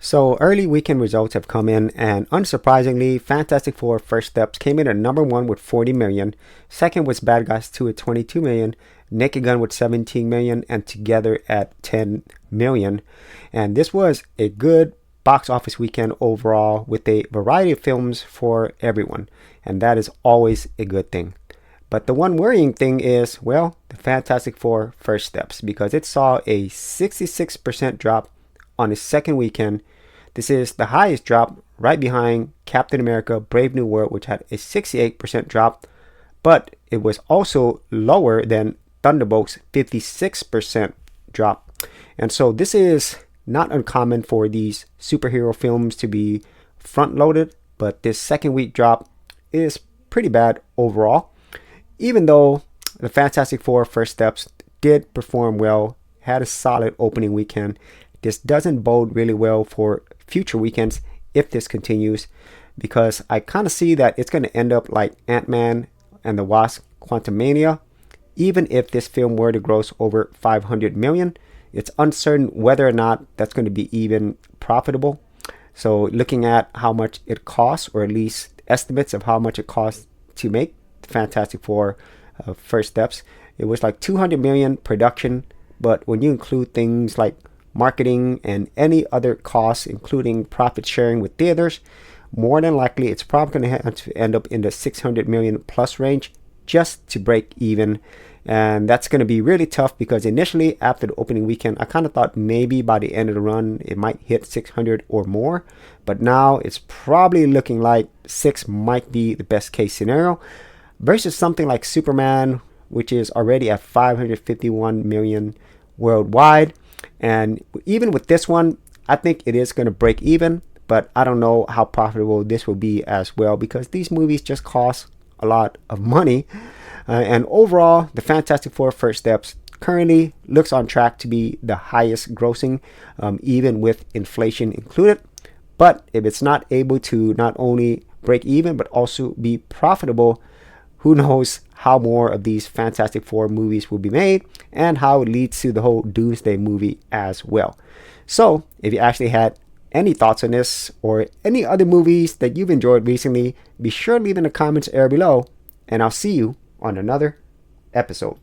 So early weekend results have come in, and unsurprisingly, Fantastic Four First Steps came in at number 1 with 40 million. Second was Bad Guys 2 at 22 million, Naked Gun with 17 million, and Together at 10 million. And this was a good box office weekend overall with a variety of films for everyone, and that is always a good thing. But the one worrying thing is, well, the Fantastic Four First Steps, because it saw a 66% drop on its second weekend. This is the highest drop, right behind Captain America Brave New World, which had a 68% drop, but it was also lower than Thunderbolt's 56% drop. And so this is not uncommon for these superhero films to be front loaded, but this second week drop is pretty bad overall. Even though the Fantastic Four First Steps did perform well, had a solid opening weekend, this doesn't bode really well for future weekends if this continues, because I kind of see that it's going to end up like Ant-Man and the Wasp: Quantumania. Even if this film were to gross over 500 million, it's uncertain whether or not that's going to be even profitable. So looking at how much it costs, or at least estimates of how much it costs to make the Fantastic Four First Steps, it was like 200 million production, but when you include things like marketing and any other costs, including profit sharing with theaters, more than likely it's probably going to have to end up in the 600 million plus range just to break even. And that's going to be really tough, because initially after the opening weekend I kind of thought maybe by the end of the run it might hit 600 or more, but now it's probably looking like 6 might be the best case scenario, versus something like Superman, which is already at 551 million worldwide. And even with this one, I think it is going to break even, but I don't know how profitable this will be as well, because these movies just cost a lot of money. And overall, the Fantastic Four First Steps currently looks on track to be the highest grossing, even with inflation included. But if it's not able to not only break even but also be profitable, who knows how more of these Fantastic Four movies will be made, and how it leads to the whole Doomsday movie as well. So if you actually had any thoughts on this or any other movies that you've enjoyed recently, be sure to leave in the comments area below, and I'll see you on another episode.